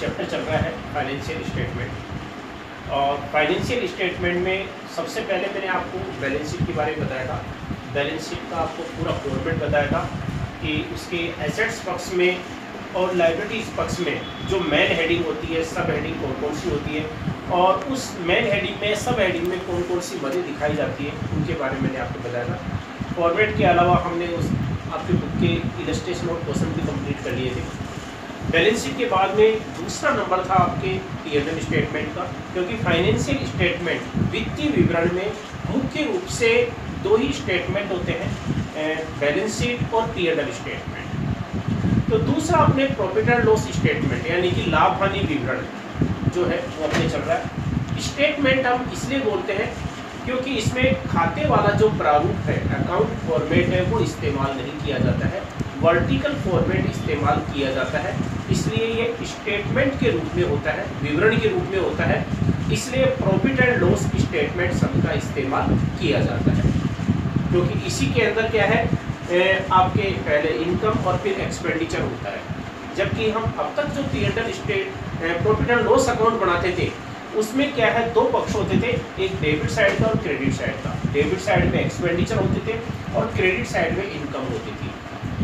Chapter चल रहा है फाइनेंशियल स्टेटमेंट। और फाइनेंशियल स्टेटमेंट में सबसे पहले मैंने आपको बैलेंस शीट के बारे में बताया था। बैलेंस शीट का आपको पूरा फॉर्मेट बताया था कि उसके एसेट्स पक्ष में और लायबिलिटीज पक्ष में जो मेन हेडिंग होती है, सब हेडिंग कौन कौन सी होती है, और उस मेन हेडिंग में सब हेडिंग में कौन कौन सी मदें दिखाई जाती है, उनके बारे में मैंने आपको बताया था। फॉर्मेट के अलावा हमने उस आपके बुक के इलस्ट्रेशन और क्वेश्चन भी कंप्लीट कर लिए थे। बैलेंस शीट के बाद में दूसरा नंबर था आपके P&L स्टेटमेंट का, क्योंकि फाइनेंशियल स्टेटमेंट वित्तीय विवरण में मुख्य रूप से दो ही स्टेटमेंट होते हैं, बैलेंस शीट और P&L स्टेटमेंट। तो दूसरा अपने प्रॉफिट एंड लॉस स्टेटमेंट यानी कि लाभ हानि विवरण जो है वो अपने चल रहा है। स्टेटमेंट हम इसलिए बोलते हैं क्योंकि इसमें खाते वाला जो प्रारूप है, अकाउंट फॉर्मेट है, वो इस्तेमाल नहीं किया जाता है, वर्टिकल फॉर्मेट इस्तेमाल किया जाता है। इसलिए ये स्टेटमेंट के रूप में होता है, विवरण के रूप में होता है, इसलिए प्रॉफिट एंड लॉस स्टेटमेंट शब्द का इस्तेमाल किया जाता है। क्योंकि इसी के अंदर क्या है, आपके पहले इनकम और फिर एक्सपेंडिचर होता है। जबकि हम अब तक जो P&L profit and loss account बनाते थे उसमें क्या है, दो पक्ष होते थे, एक डेबिट साइड का और क्रेडिट साइड का। डेबिट साइड में एक्सपेंडिचर होते थे और क्रेडिट साइड में इनकम होती थी,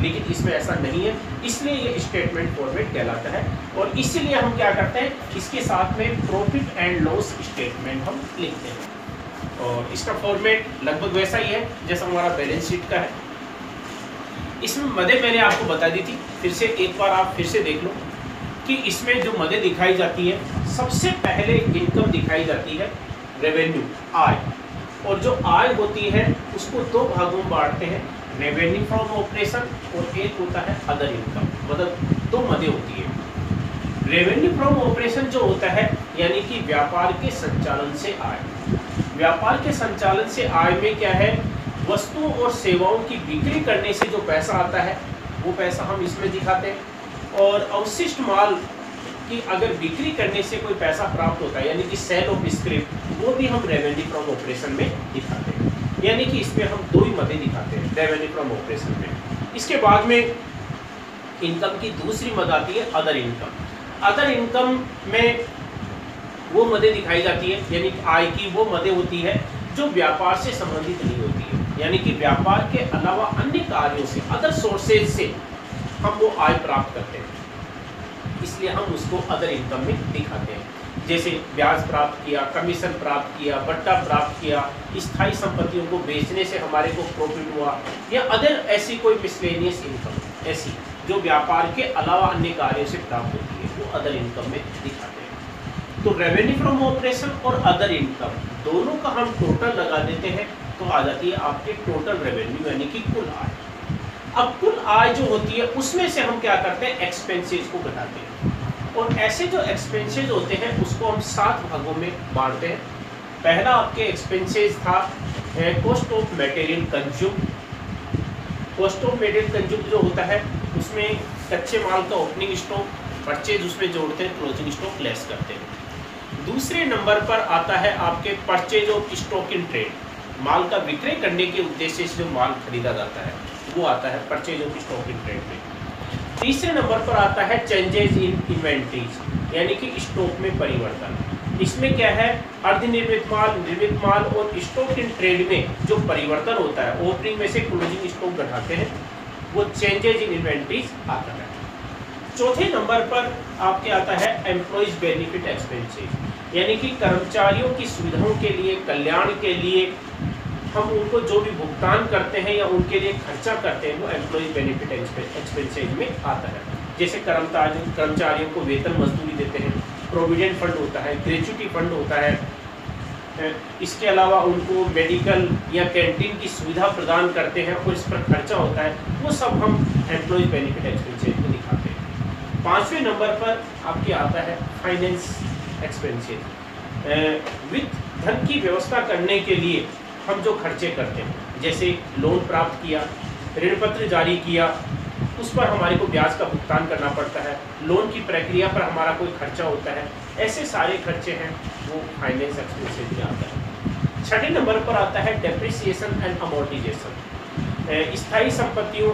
लेकिन इसमें ऐसा नहीं है, इसलिए ये स्टेटमेंट फॉर्मेट कहलाता है। और इसीलिए हम क्या करते हैं, इसके साथ में प्रॉफिट एंड लॉस स्टेटमेंट हम लिखते हैं। और इसका फॉर्मेट लगभग वैसा ही है जैसा हमारा बैलेंस शीट का है। इसमें मदें मैंने आपको बता दी थी, फिर से एक बार आप फिर से देख लो कि इसमें जो मदें दिखाई जाती है, सबसे पहले इनकम दिखाई जाती है, रेवेन्यू आय, और जो आय होती है उसको दो भागों में बांटते हैं, रेवेन्यू फ्रॉम ऑपरेशन और एक होता है अदर इनकम, मतलब दो मदें होती है। रेवेन्यू फ्रॉम ऑपरेशन जो होता है यानी कि व्यापार के संचालन से आय। व्यापार के संचालन से आय में क्या है, वस्तुओं और सेवाओं की बिक्री करने से जो पैसा आता है वो पैसा हम इसमें दिखाते हैं। और अवशिष्ट माल की अगर बिक्री करने से कोई पैसा प्राप्त होता है यानी कि सेल ऑफ स्क्रैप, वो भी हम रेवेन्यू फ्रॉम ऑपरेशन में दिखाते हैं। यानी कि इसमें हम दो ही मदें दिखाते हैं रेवेन्यू फ्रॉम ऑपरेशन में। इसके बाद में इनकम की दूसरी मद आती है अदर इनकम। अदर इनकम में वो मदें दिखाई जाती है यानी कि आय की वो मदें होती है जो व्यापार से संबंधित नहीं होती है, यानी कि व्यापार के अलावा अन्य कार्यों से, अदर सोर्सेज से हम वो आय प्राप्त करते हैं, इसलिए हम उसको अदर इनकम में दिखाते हैं। जैसे ब्याज प्राप्त किया, कमीशन प्राप्त किया, बट्टा प्राप्त किया, स्थायी संपत्तियों को बेचने से हमारे को प्रॉफिट हुआ, या अदर ऐसी कोई मिसलेनियस इनकम ऐसी जो व्यापार के अलावा अन्य कार्यों से प्राप्त होती है, वो अदर इनकम में दिखाते हैं। तो रेवेन्यू फ्रॉम ऑपरेशन और अदर इनकम दोनों का हम टोटल लगा देते हैं तो आ जाती है आपके टोटल रेवेन्यू यानी कि कुल आय। अब कुल आय जो होती है उसमें से हम क्या करते हैं, एक्सपेंसेस को घटाते हैं। और ऐसे जो एक्सपेंसेस होते हैं उसको हम 7 भागों में बांटते हैं। पहला आपके एक्सपेंसेस था cost of material consume. Cost of material consume जो होता है उसमें कच्चे माल का ओपनिंग स्टॉक, परचेज उसमें जोड़ते हैं, क्लोजिंग स्टॉक लेस करते हैं। दूसरे नंबर पर आता है आपके purchase of stock in trade, माल का विक्रय करने के उद्देश्य से जो माल खरीदा जाता है वो आता है purchase of stock in trade में। तीसरे नंबर पर आता है चेंजेस इन इन्वेंट्रीज यानी कि स्टॉक में परिवर्तन। इसमें क्या है, अर्धनिर्मित माल, निर्मित माल और स्टॉक इन ट्रेड में जो परिवर्तन होता है, ओपनिंग में से क्लोजिंग स्टॉक घटाते हैं, वो चेंजेस इन इन्वेंट्रीज आता है। चौथे नंबर पर आपके आता है एम्प्लॉइज बेनिफिट एक्सपेंसेस यानी कि कर्मचारियों की सुविधाओं के लिए, कल्याण के लिए हम उनको जो भी भुगतान करते हैं या उनके लिए खर्चा करते हैं वो एम्प्लॉइज बेनिफिट एक्सपेंसेस में आता है। जैसे कर्मचारियों को वेतन मजदूरी देते हैं, प्रोविडेंट फंड होता है, ग्रेच्युटी फंड होता है, इसके अलावा उनको मेडिकल या कैंटीन की सुविधा प्रदान करते हैं और इस पर खर्चा होता है, वो सब हम एम्प्लॉइज बेनिफिट एक्सपेंसेस में दिखाते हैं। 5वें नंबर पर आपके आता है फाइनेंस एक्सपेंसेस। वित्त धन की व्यवस्था करने के लिए हम जो खर्चे करते हैं, जैसे लोन प्राप्त किया, ऋण पत्र जारी किया, उस पर हमारे को ब्याज का भुगतान करना पड़ता है, लोन की प्रक्रिया पर हमारा कोई खर्चा होता है, ऐसे सारे खर्चे हैं वो फाइनेंस एक्सपेंसेस में आता है। 6ठे नंबर पर आता है डेप्रिसिएशन एंड अमोर्टाइजेशन। स्थायी संपत्तियों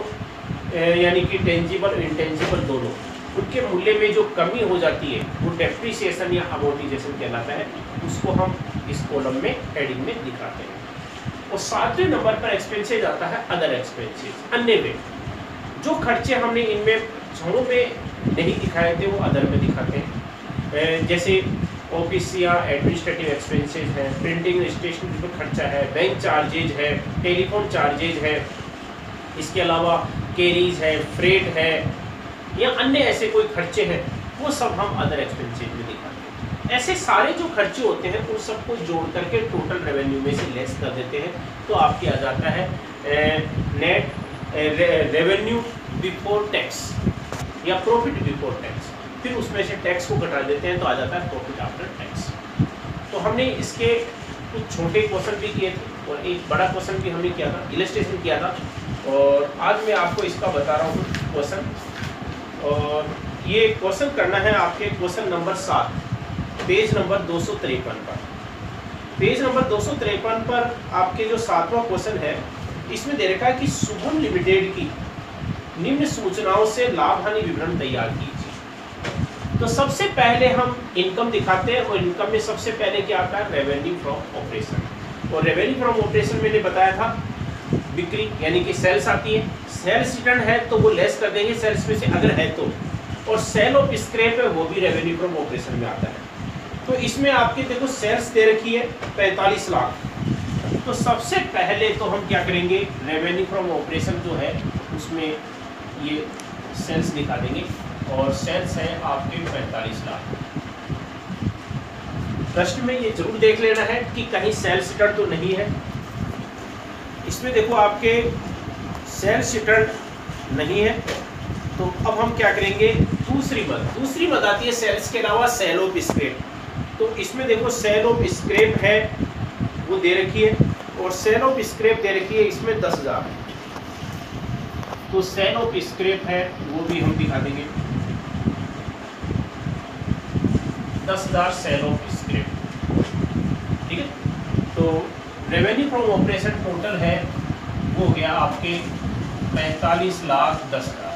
यानी कि टेंजिबल और इंटेंजिबल दोनों, उनके मूल्य में जो कमी हो जाती है वो डेप्रिसिएशन या अमोर्टाइजेशन कहलाता है, उसको हम इस कॉलम में हेडिंग में दिखाते हैं। और 7वें नंबर पर एक्सपेंसेज आता है अदर एक्सपेंसेज, अन्य में जो खर्चे हमने इनमें छड़ों में नहीं दिखाए थे वो अदर में दिखाते हैं। जैसे ऑफिस या एडमिनिस्ट्रेटिव एक्सपेंसेज है, प्रिंटिंग स्टेशनरी पर खर्चा है, बैंक चार्जेज है, टेलीफोन चार्जेज है, इसके अलावा कैरीज है, फ्रेट है या अन्य ऐसे कोई खर्चे हैं, वो सब हम अदर एक्सपेंसेज में दिखाते हैं। ऐसे सारे जो खर्चे होते हैं उन सबको जोड़ करके टोटल रेवेन्यू में से लेस कर देते हैं, तो आपके आ जाता है नेट रेवेन्यू बिफोर टैक्स या प्रॉफिट बिफोर टैक्स। फिर उसमें से टैक्स को घटा देते हैं तो आ जाता है प्रॉफिट आफ्टर टैक्स। तो हमने इसके कुछ छोटे क्वेश्चन भी किए थे और एक बड़ा क्वेश्चन भी हमने किया था, इलस्ट्रेशन किया था, और आज मैं आपको इसका बता रहा हूँ क्वेश्चन। और ये क्वेश्चन करना है आपके क्वेश्चन नंबर 7, पेज नंबर 253 पर। पेज नंबर 253 पर आपके जो 7वां क्वेश्चन है, इसमें दे रखा है कि शुभम लिमिटेड की निम्न सूचनाओं से लाभ हानि विवरण तैयार कीजिए। तो सबसे पहले हम इनकम दिखाते हैं और इनकम में सबसे पहले क्या आता है, रेवेन्यू फ्रॉम ऑपरेशन। और रेवेन्यू फ्रॉम ऑपरेशन मैंने बताया था बिक्री यानी कि सेल्स आती है, सेल्स रिटर्न है तो वो लेस कर देंगे सेल्स में से अगर है तो, और सेल ऑफ स्क्रैप है वो भी रेवेन्यू फ्रॉम ऑपरेशन में आता है। तो इसमें आपके देखो सेल्स दे रखी है 45 लाख। तो सबसे पहले तो हम क्या करेंगे, रेवेन्यू फ्रॉम ऑपरेशन जो है उसमें ये सेल्स दिखा देंगे और सेल्स है आपके 45 लाख। प्रश्न में ये जरूर देख लेना है कि कहीं सेल्स रिटर्न तो नहीं है। इसमें देखो आपके सेल्स रिटर्न नहीं है, तो अब हम क्या करेंगे, दूसरी मद आती है सेल्स के अलावा सेल ऑफ स्क्रैप। तो इसमें देखो सेल ऑफ स्क्रैप है वो दे रखी है और सेल ऑफ स्क्रैप दे रखी है इसमें 10,000 है। तो सेल ऑफ स्क्रैप है वो भी हम दिखा देंगे 10,000 सेल ऑफ स्क्रैप, ठीक है। तो रेवेन्यू फ्रॉम ऑपरेशन टोटल है वो हो गया आपके 45,10,000,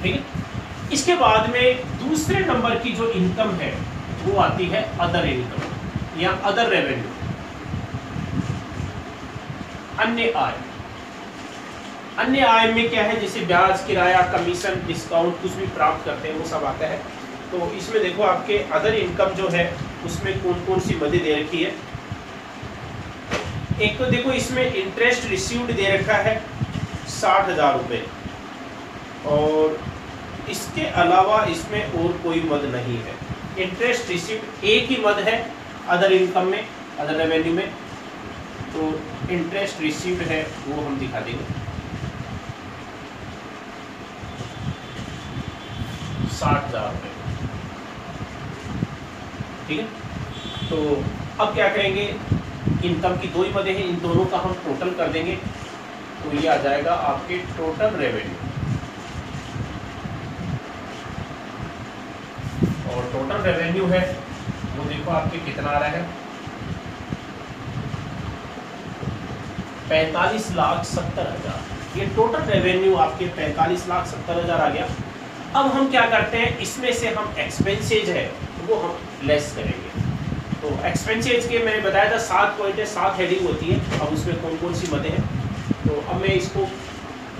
ठीक है। इसके बाद में दूसरे नंबर की जो इनकम है वो आती है अदर इनकम या अदर रेवेन्यू, अन्य आय। अन्य आय में क्या है, जैसे ब्याज, किराया, कमीशन, डिस्काउंट कुछ भी प्राप्त करते हैं वो सब आता है। तो इसमें देखो आपके अदर इनकम जो है उसमें कौन कौन सी मदें दे रखी है। एक तो देखो इसमें इंटरेस्ट रिसीव्ड दे रखा है 60,000 रुपये, और इसके अलावा इसमें और कोई मद नहीं है। इंटरेस्ट रिसीव्ड एक ही मद है अदर इनकम में, अदर रेवेन्यू में, तो इंटरेस्ट रिसीव्ड है वो हम दिखा देंगे 60,000 रुपये, ठीक है। तो अब क्या करेंगे, इनकम की दो ही मदें हैं, इन दोनों का हम टोटल कर देंगे तो ये आ जाएगा आपके टोटल रेवेन्यू। और टोटल रेवेन्यू है वो देखो आपके कितना आ रहा है, 45,70,000। ये टोटल रेवेन्यू आपके 45,70,000 आ गया। अब हम क्या करते हैं, इसमें से हम एक्सपेंसेज है वो हम लेस करेंगे। तो एक्सपेंसेज के मैंने बताया था 7 पॉइंट है, 7 हेडिंग होती है। अब उसमें कौन कौन सी मदें हैं, तो अब मैं इसको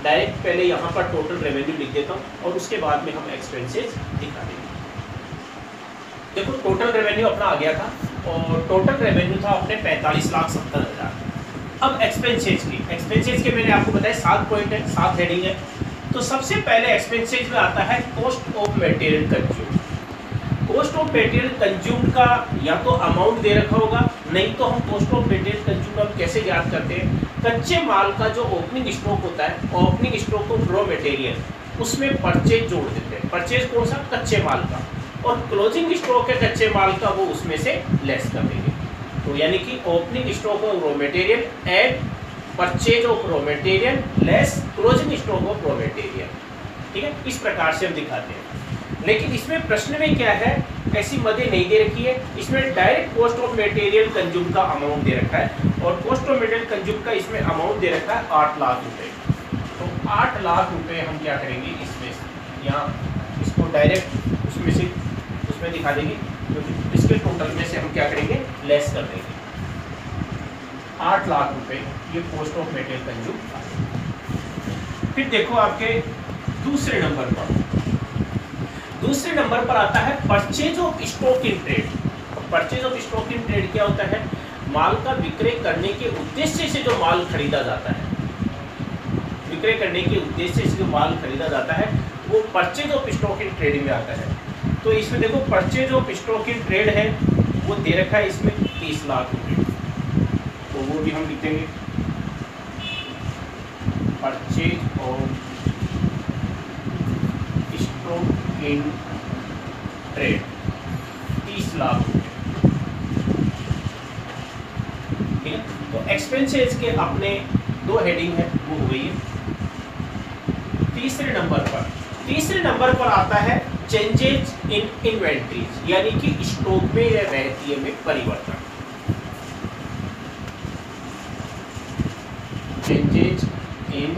डायरेक्ट पहले यहाँ पर टोटल रेवेन्यू लिख देता हूँ और उसके बाद में हम एक्सपेंसेज दिखा देंगे। देखो टोटल रेवेन्यू अपना आ गया था और टोटल रेवेन्यू था अपने 45,70,000। अब एक्सपेंसेज के मैंने आपको बताया 7 पॉइंट है, 7 हेडिंग है। तो सबसे पहले एक्सपेंसेज में आता है cost of material consumed. Cost of material consumed का या तो अमाउंट दे रखा होगा, नहीं तो हम कॉस्ट ऑफ मटेरियल कंज्यूम्ड हम कैसे याद करते हैं, कच्चे माल का जो ओपनिंग स्टॉक होता है, opening stock of raw material, उसमें परचेज जोड़ देते हैं। परचेज कौन सा, कच्चे माल का, और क्लोजिंग स्टॉक है कच्चे माल का, वो उसमें से लेस कर देंगे। तो यानी कि opening stock of raw material and purchase of raw material less closing stock of raw material, ठीक है। इस प्रकार से हम दिखाते हैं। लेकिन इसमें प्रश्न में क्या है, ऐसी मदें नहीं दे रखी है। इसमें direct cost of material consume का अमाउंट दे रखा है और कॉस्ट ऑफ मटेरियल कंज्यूम का इसमें अमाउंट दे रखा है 8 लाख रुपए। तो 8 लाख रुपए हम क्या करेंगे, इसमें यहाँ इसको डायरेक्ट उसमें दिखा देंगे, क्योंकि इसके टोटल में से हम क्या करेंगे, लेस कर देंगे। 8 लाख रुपए ये कॉस्ट ऑफ मटेरियल कंज्यूम। फिर देखो आपके दूसरे नंबर पर आता है purchase of stock in trade. Purchase of stock in trade क्या होता है, माल का विक्रय करने के उद्देश्य से जो माल खरीदा जाता है, विक्रय करने के उद्देश्य से जो माल खरीदा जाता है वो purchase of stock in trade में आता है। तो इसमें देखो purchase of stock in trade है, वो दे रखा है इसमें 30 लाख रुपए, तो वो भी हम लिख देंगे purchase of stock in trade 30 lakh रुपए। ठीक है, तो एक्सपेंसेस के अपने 2 हेडिंग है, वो हो गई है। तीसरे नंबर पर आता है चेंजेस इन इन्वेंट्रीज, यानी कि स्टॉक में या रहतिये में परिवर्तन। Changes in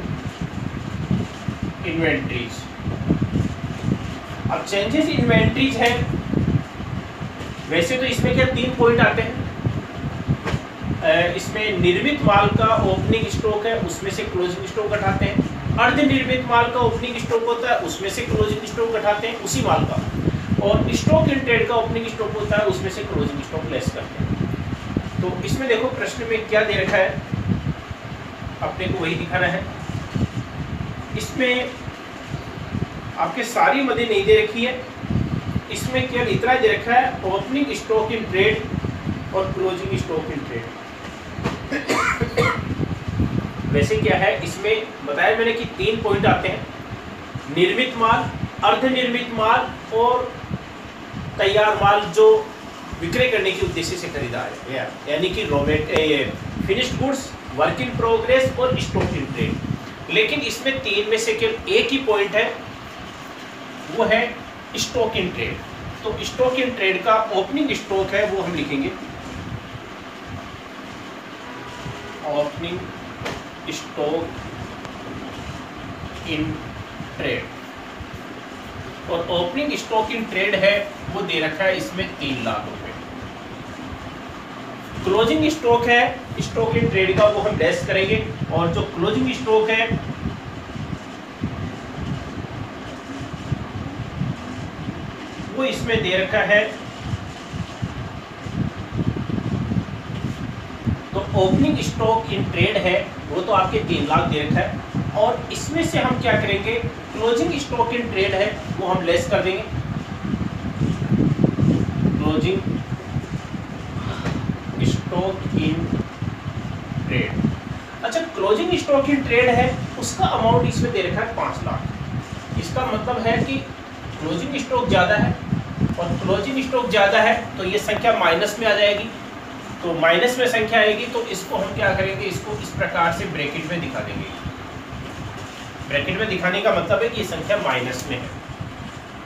inventories. अब चेंजेस इन्वेंट्रीज है, वैसे तो इसमें क्या 3 पॉइंट आते हैं। इसमें निर्मित माल का ओपनिंग स्टॉक है, उसमें से क्लोजिंग स्टॉक घटाते हैं। अर्ध निर्मित माल का ओपनिंग स्टॉक होता है, उसमें से क्लोजिंग स्टॉक घटाते हैं उसी माल का। और स्टॉक इन ट्रेड का ओपनिंग स्टॉक होता है, उसमें से क्लोजिंग स्टॉक लेस करते हैं। तो इसमें देखो प्रश्न में क्या दे रखा है, अपने को वही दिखाना है। इसमें आपके सारी मदे नहीं दे रखी है, इसमें केवल इतना दे रखा है ओपनिंग स्टॉक इन ट्रेड और क्लोजिंग स्टॉक इन ट्रेड। वैसे क्या है, इसमें बताया मैंने कि 3 पॉइंट आते हैं, निर्मित माल, अर्धनिर्मित माल और तैयार माल जो विक्रय करने के उद्देश्य से खरीदा है, यानी कि finished goods, work in progress और स्टॉक इन ट्रेड। लेकिन इसमें 3 में से केवल एक ही पॉइंट है, वो है स्टॉक इन ट्रेड। तो स्टॉक इन ट्रेड का ओपनिंग स्टॉक है, वो हम लिखेंगे ओपनिंग स्टॉक इन ट्रेड। और ओपनिंग स्टॉक इन ट्रेड है, वो दे रखा है इसमें 3 लाख रुपए। क्लोजिंग स्टॉक है स्टॉक इन ट्रेड का, वो हम लेस करेंगे। और जो क्लोजिंग स्टॉक है वो इसमें दे रखा है, तो ओपनिंग स्टॉक इन ट्रेड है वो तो आपके 3 लाख दे रखा है। और इसमें से हम क्या करेंगे, क्लोजिंग स्टॉक इन ट्रेड है वो हम लेस कर देंगे, क्लोजिंग स्टॉक इन ट्रेड। अच्छा, क्लोजिंग स्टॉक इन ट्रेड है, उसका अमाउंट इसमें दे रखा है 5 लाख। इसका मतलब है कि क्लोजिंग स्टॉक ज़्यादा है और क्लोजिंग स्टॉक ज़्यादा है, तो ये संख्या माइनस में आ जाएगी। तो माइनस में संख्या आएगी तो इसको हम क्या करेंगे, इसको इस प्रकार से ब्रैकेट में दिखा देंगे। ब्रैकेट में दिखाने का मतलब है कि ये संख्या माइनस में है।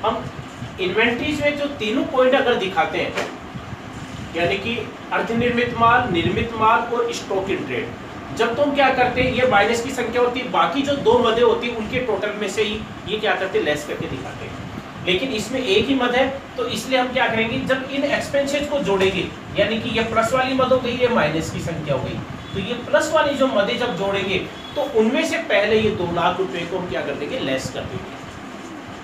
हम इन्वेंट्रीज में जो तीनों पॉइंट अगर दिखाते हैं, यानी कि अर्धनिर्मित माल, निर्मित माल और स्टॉक इन ट्रेड, जब तुम क्या करते हैं, ये माइनस की संख्या होती है, बाकी जो 2 मदें होती है उनके टोटल में से ही ये क्या करते हैं, लेस करके दिखाते हैं। लेकिन इसमें एक ही मद है, तो इसलिए हम क्या करेंगे, जब इन एक्सपेंसेस को जोड़ेंगे, यानी कि ये प्लस वाली मद हो गई, ये माइनस की संख्या हो गई, तो ये प्लस वाली जो मदें जब जोड़ेंगे तो उनमें से पहले ये 2 लाख रुपए को हम क्या कर देंगे, लेस कर देंगे।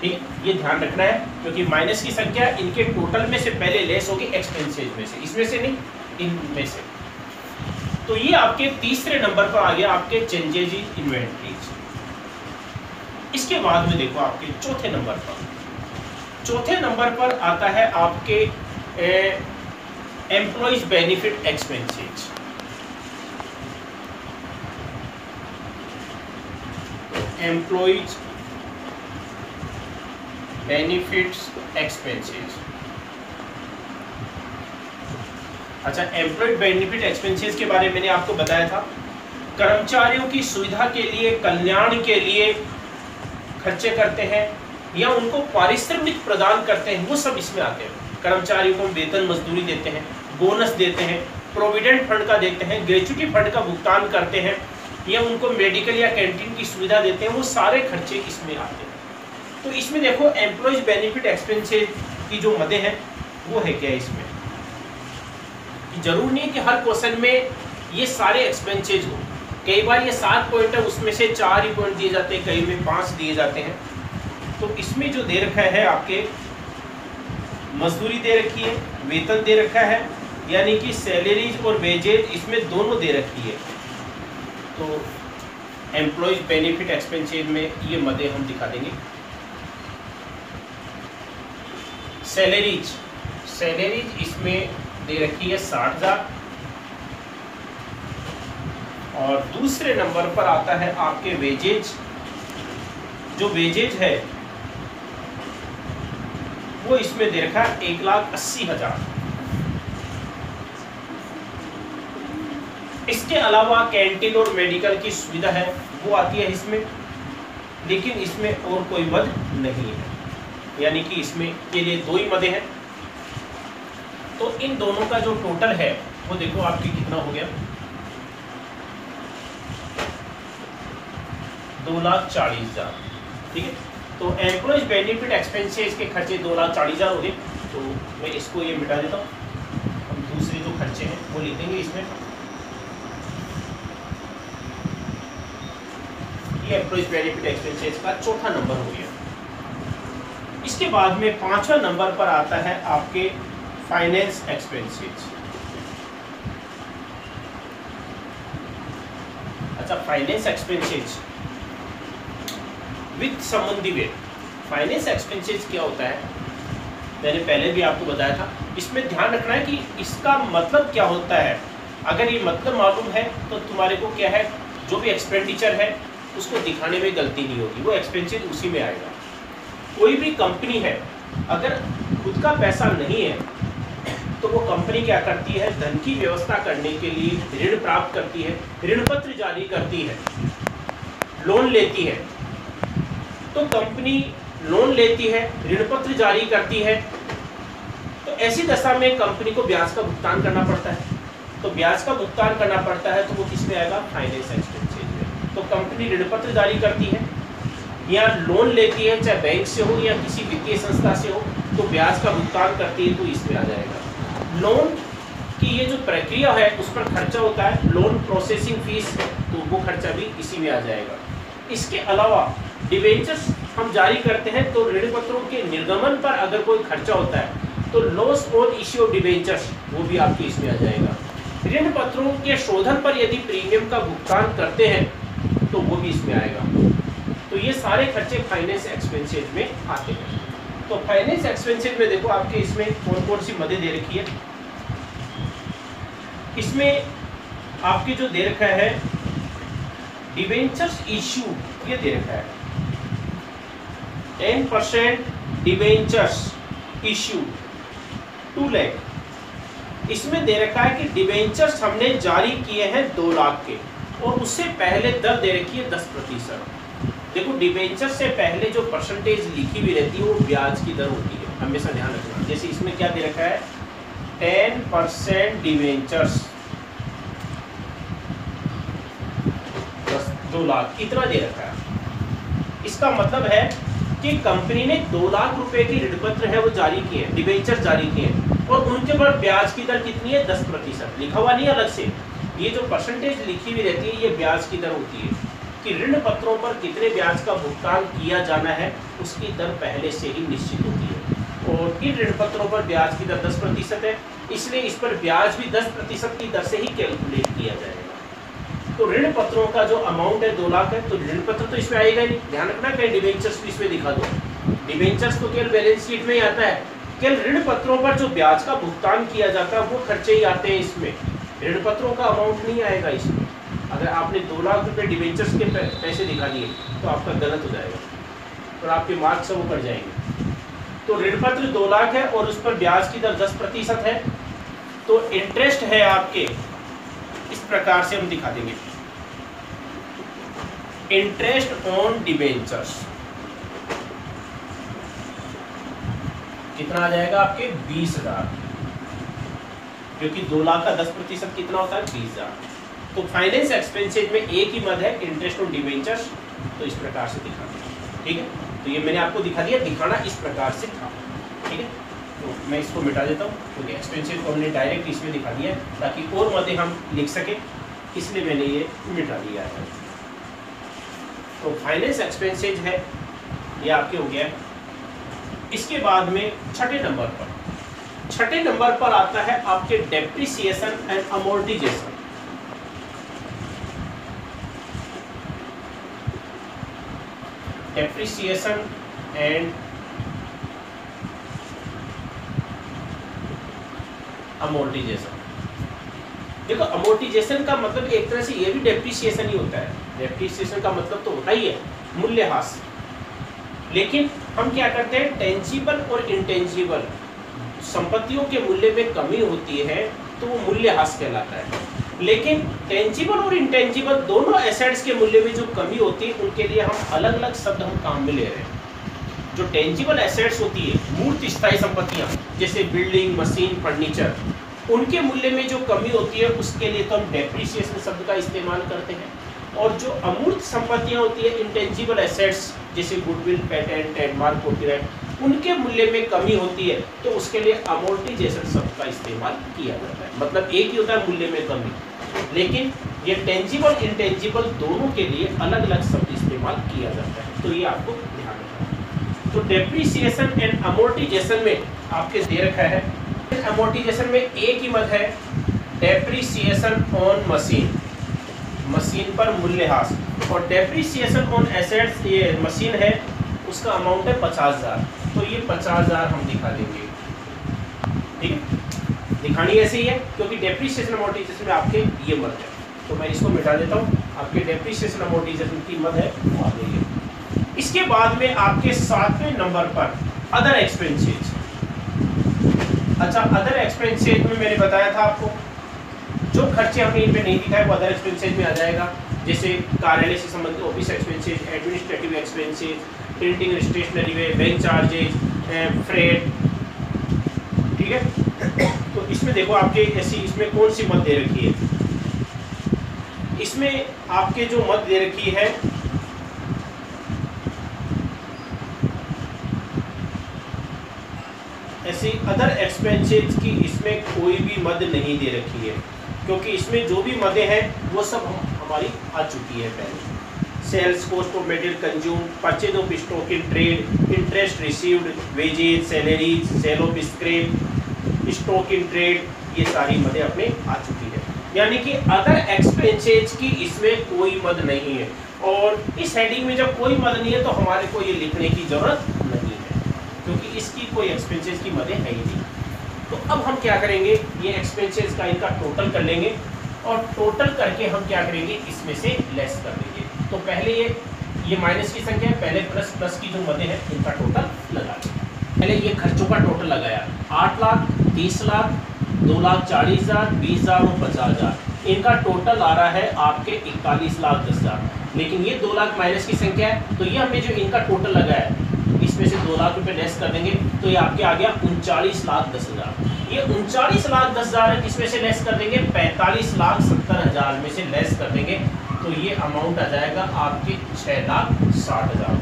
ठीक है, ये ध्यान रखना है, क्योंकि माइनस की संख्या इनके टोटल में से पहले लेस होगी एक्सपेंसेस में से, इसमें से नहीं, इनमें से। तो ये आपके तीसरे नंबर पर आ गया आपके चेंजेज इन इन्वेंट्रीज। इसके बाद में देखो आपके चौथे नंबर पर आता है आपके employees benefit expenses. Employees benefits expenses. अच्छा, एम्प्लॉयड बेनिफिट एक्सपेंसेस के बारे में मैंने आपको बताया था, कर्मचारियों की सुविधा के लिए, कल्याण के लिए खर्चे करते हैं या उनको पारिश्रमिक प्रदान करते हैं, वो सब इसमें आते हैं। कर्मचारियों को वेतन मजदूरी देते हैं, बोनस देते हैं, प्रोविडेंट फंड का देते हैं, ग्रेच्युटी फंड का भुगतान करते हैं, या उनको मेडिकल या कैंटीन की सुविधा देते हैं, वो सारे खर्चे इसमें आते हैं। तो इसमें देखो एम्प्लॉयज बेनिफिट एक्सपेंसेस की जो मदें हैं वो है क्या इसमें, जरूर नहीं कि हर क्वेश्चन में ये सारे एक्सपेंसेस हो। कई बार ये 7 पॉइंट है उसमें से 4 ही पॉइंट दिए जाते हैं, कई में 5 दिए जाते हैं। तो इसमें जो दे रखा है आपके मजदूरी दे रखी है, वेतन दे रखा है, यानी कि सैलरीज और वेजेज इसमें दोनों दे रखी है। तो एम्प्लॉयज बेनिफिट एक्सपेंसेस में ये मदें हम दिखा देंगे। सैलरीज इसमें दे रखी है 60,000 और दूसरे नंबर पर आता है आपके वेजेज। जो वेजेज है वो इसमें दे रखा है 1,80,000। इसके अलावा कैंटीन और मेडिकल की सुविधा है वो आती है इसमें, लेकिन इसमें और कोई मद नहीं है, यानी कि इसमें के लिए 2 ही मदें हैं। तो इन दोनों का जो टोटल है वो देखो आपकी कितना हो गया, 2,40,000। ठीक है, तो एम्प्लॉयज बेनिफिट एक्सपेंसेस के खर्चे 2,40,000 हो गए। तो मैं इसको ये मिटा देता हूँ, हम दूसरे जो खर्चे हैं वो लिख देंगे इसमें। ये एम्प्लॉयज बेनिफिट एक्सपेंसेस का चौथा नंबर हो गया। इसके बाद में 5वां नंबर पर आता है आपके फाइनेंस एक्सपेंसेस। अच्छा, फाइनेंस एक्सपेंसेस विद संबंधी व्यय। फाइनेंस एक्सपेंसेस क्या होता है, मैंने पहले भी आपको बताया था। इसमें ध्यान रखना है कि इसका मतलब क्या होता है। अगर ये मतलब मालूम है तो तुम्हारे को क्या है, जो भी एक्सपेंडिचर है उसको दिखाने में गलती नहीं होगी, वो एक्सपेंसेस उसी में आएगा। कोई भी कंपनी है अगर खुद का पैसा नहीं है तो वो कंपनी क्या करती है, धन की व्यवस्था करने के लिए ऋण प्राप्त करती है, ऋण पत्र जारी करती है, लोन लेती है। तो कंपनी लोन लेती है, ऋण पत्र जारी करती है, तो ऐसी दशा में कंपनी को ब्याज का भुगतान करना पड़ता है। तो ब्याज का भुगतान करना पड़ता है तो वो किस में आएगा, फाइनेंस एक्सपेंसेस में। तो कंपनी ऋण पत्र जारी करती है या लोन लेती है, चाहे बैंक से हो या किसी वित्तीय संस्था से हो, तो ब्याज का भुगतान करती है, तो इसमें आ जाएगा। लोन की ये जो प्रक्रिया है उस पर खर्चा होता है, लोन प्रोसेसिंग फीस, तो वो खर्चा भी इसी में आ जाएगा। इसके अलावा डिबेंचर्स हम जारी करते हैं तो ऋण पत्रों के निर्गमन पर अगर कोई खर्चा होता है तो loss on issue of debentures वो भी आपके इसमें आ जाएगा। ऋण पत्रों के शोधन पर यदि प्रीमियम का भुगतान करते हैं तो वो भी इसमें आएगा। तो ये सारे खर्चे फाइनेंस एक्सपेंसेस में आते हैं। तो फाइनेंस एक्सपेंसेस में देखो आपके इसमें कौन कौन सी मदें दे रखी है। इसमें आपके जो दे रखा है डिबेंचर्स इश्यू, ये दे रखा है 10% डिबेंचर्स इश्यू 2 लाख। इसमें दे रखा है कि डिबेंचर्स हमने जारी किए हैं 2 लाख के, और उससे पहले दर दे रखी है 10%। देखो डिबेंचर से पहले जो परसेंटेज लिखी हुई रहती है वो ब्याज की दर होती है, हमेशा ध्यान रखना। जैसे इसमें क्या दे रखा है, 10% डिबेंचर्स 2 लाख, इतना दे रखा है। इसका मतलब है कि कंपनी ने 2 लाख रुपए की ऋण पत्र है वो जारी किए हैं, डिबेंचर जारी किए हैं, और उनके पर ब्याज की दर कितनी है, 10%। लिखा हुआ नहीं अलग से, ये जो परसेंटेज लिखी हुई रहती है ये ब्याज की दर होती है कि ऋण पत्रों पर कितने ब्याज का भुगतान किया जाना है, उसकी दर पहले से ही निश्चित होती है। और इन ऋण पत्रों पर ब्याज की दर 10% है, इसलिए इस पर ब्याज भी 10% की दर से ही कैलकुलेट किया जाएगा। तो ऋण पत्रों का जो अमाउंट है 2 लाख है, तो ऋण पत्र तो इसमें आएगा ही नहीं। ध्यान रखना, कहीं डिबेंचर्स भी इसमें दिखा दो, डिबेंचर्स तो केवल बैलेंस शीट में ही आता है। केवल ऋण पत्रों पर जो ब्याज का भुगतान किया जाता है वो खर्चे ही आते हैं इसमें, ऋण पत्रों का अमाउंट नहीं आएगा इसमें। अगर आपने 2 लाख रुपए डिबेंचर्स के पैसे दिखा दिए तो आपका गलत हो जाएगा और आपके मार्क्स वो कट जाएंगे। तो ऋण पत्र 2 लाख है और उस पर ब्याज की दर 10% है, तो इंटरेस्ट है आपके इस प्रकार से हम दिखा देंगे, इंटरेस्ट ऑन डिबेंचर्स कितना आ जाएगा आपके 20,000, क्योंकि 2 लाख का 10% कितना होता है, 20,000। तो फाइनेंस एक्सपेंसेस में एक ही मद है, इंटरेस्ट ऑन डिबेंचर्स, तो इस प्रकार से दिखा देंगे। ठीक है, तो ये मैंने आपको दिखा दिया, दिखाना इस प्रकार से था, ठीक है। तो मैं इसको मिटा देता हूँ क्योंकि एक्सपेंसेस को हमने डायरेक्ट इसमें दिखा दिया है ताकि और मदे हम लिख सकें, इसलिए मैंने ये मिटा दिया है। तो फाइनेंस एक्सपेंसेज है ये आपके हो गया है। इसके बाद में छठे नंबर पर आता है आपके depreciation and amortisation. Depreciation and amortisation. देखो अमोर्टाइजेशन का मतलब एक तरह से ये भी डेप्रिसिएशन ही होता है। डेप्रिसिएशन का मतलब तो होता ही है मूल्यह्रास, लेकिन हम क्या करते हैं, टेंजिबल और इंटेंजिबल संपत्तियों के मूल्य में कमी होती है तो वो मूल्यह्रास कहलाता है। लेकिन टेंजिबल और इंटेंजिबल दोनों एसेट्स के मूल्य में जो कमी होती है उनके लिए हम अलग अलग शब्द हम काम में ले रहे हैं। जो टेंजिबल एसेट्स होती है, मूर्त स्थायी संपत्तियां जैसे बिल्डिंग, मशीन, फर्नीचर, उनके मूल्य में जो कमी होती है उसके लिए तो हम डेप्रिसिएशन शब्द का इस्तेमाल करते हैं। और जो अमूर्त संपत्तियां होती है, इंटेंजिबल एसेट्स जैसे गुडविल, पेटेंट, ट्रेडमार्क, कॉपीराइट, उनके मूल्य में कमी होती है तो उसके लिए अमोर्टाइजेशन शब्द का इस्तेमाल किया जाता है। मतलब एक ही होता है मूल्य में कमी, लेकिन ये टेंजिबल इंटेंजिबल दोनों के लिए अलग अलग शब्द इस्तेमाल किया जाता है। तो ये आपको ध्यान रखना है। तो डेप्रिसिएशन एंड अमोर्टाइजेशन में आपके दे रखा है, अमोर्टाइजेशन में एक ही मत है, डेप्रिसिएशन ऑन मशीन, मशीन पर मूल्यह्रास, और डेप्रिसिएशन ऑन एसेट्स, ये मशीन है उसका अमाउंट है 50,000, तो ये 50,000 हम दिखा देंगे, ठीक है। दिखानी ऐसे ही है क्योंकि डेप्रिसिएशन अमोर्टाइजेशन में आपके ये मत है, तो मैं इसको मिटा देता हूँ। आपके डेप्रिसिएशन अमोर्टाइजेशन की मत है वो आ गई है। इसके बाद में आपके 7वें नंबर पर अदर एक्सपेंसेज। अच्छा, अदर एक्सपेंसेज में मैंने बताया था आपको जो खर्चे हमने इन पे नहीं दिखाए वो अदर एक्सपेंसेज में आ जाएगा, जैसे कार्यालय से संबंधित office expenses, administrative expenses, printing stationery में, बैंक चार्जेज, फ्रेट, ठीक है। तो इसमें देखो आपके ऐसी इसमें कौन सी मद दे रखी है, इसमें आपके जो मद दे रखी है ऐसी अदर एक्सपेंसेज की, इसमें कोई भी मद नहीं दे रखी है क्योंकि इसमें जो भी मदें हैं वो सब हमारी आ चुकी है पहले। Sales, cost of material consume, purchase of stock in trade, interest received, wages, salaries, sale of scrap, stock in trade, ये सारी मदें अपने आ चुकी है। यानी कि अदर एक्सपेंसेज की इसमें कोई मद नहीं है, और इस हेडिंग में जब कोई मद नहीं है तो हमारे को ये लिखने की जरूरत नहीं है क्योंकि इसकी कोई एक्सपेंसेज की मदें है ही नहीं। तो अब हम क्या करेंगे, ये एक्सपेंसेस का इनका टोटल कर लेंगे और टोटल करके हम क्या करेंगे, इसमें से लेस कर देंगे। तो पहले ये माइनस की संख्या है, पहले प्लस, प्लस की जो मदें हैं इनका टोटल लगा देंगे। पहले ये खर्चों का टोटल लगाया, 8 लाख, 30 लाख, 2,40,000, 20,000 और 50,000, इनका टोटल आ रहा है आपके 41,10,000। लेकिन ये 2 लाख माइनस की संख्या है तो ये हमने जो इनका टोटल लगाया इसमें से 2 लाख रुपए लेस कर देंगे तो ये आपके आ गया 39,10,000। ये 39,10,000 है, किसमें से लेस कर देंगे, 45,70,000 में से लेस कर देंगे तो ये अमाउंट आ जाएगा आपके 6,60,000।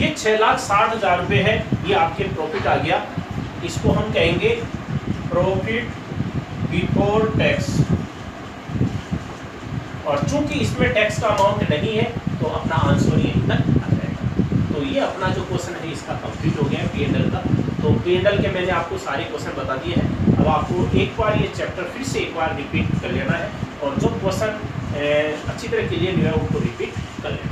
ये 6,60,000 रुपये है, ये आपके प्रॉफिट आ गया। इसको हम कहेंगे प्रॉफिट बिफोर टैक्स, और चूंकि इसमें टैक्स का अमाउंट नहीं है तो अपना आंसर यहीं तक आ जाएगा। तो ये अपना जो क्वेश्चन है इसका कंप्लीट हो गया P&L का। तो P&L के मैंने आपको सारे क्वेश्चन बता दिए हैं। अब आपको एक बार ये चैप्टर फिर से एक बार रिपीट कर लेना है और जो क्वेश्चन अच्छी तरह क्लियर नहीं है उसको रिपीट कर लेना।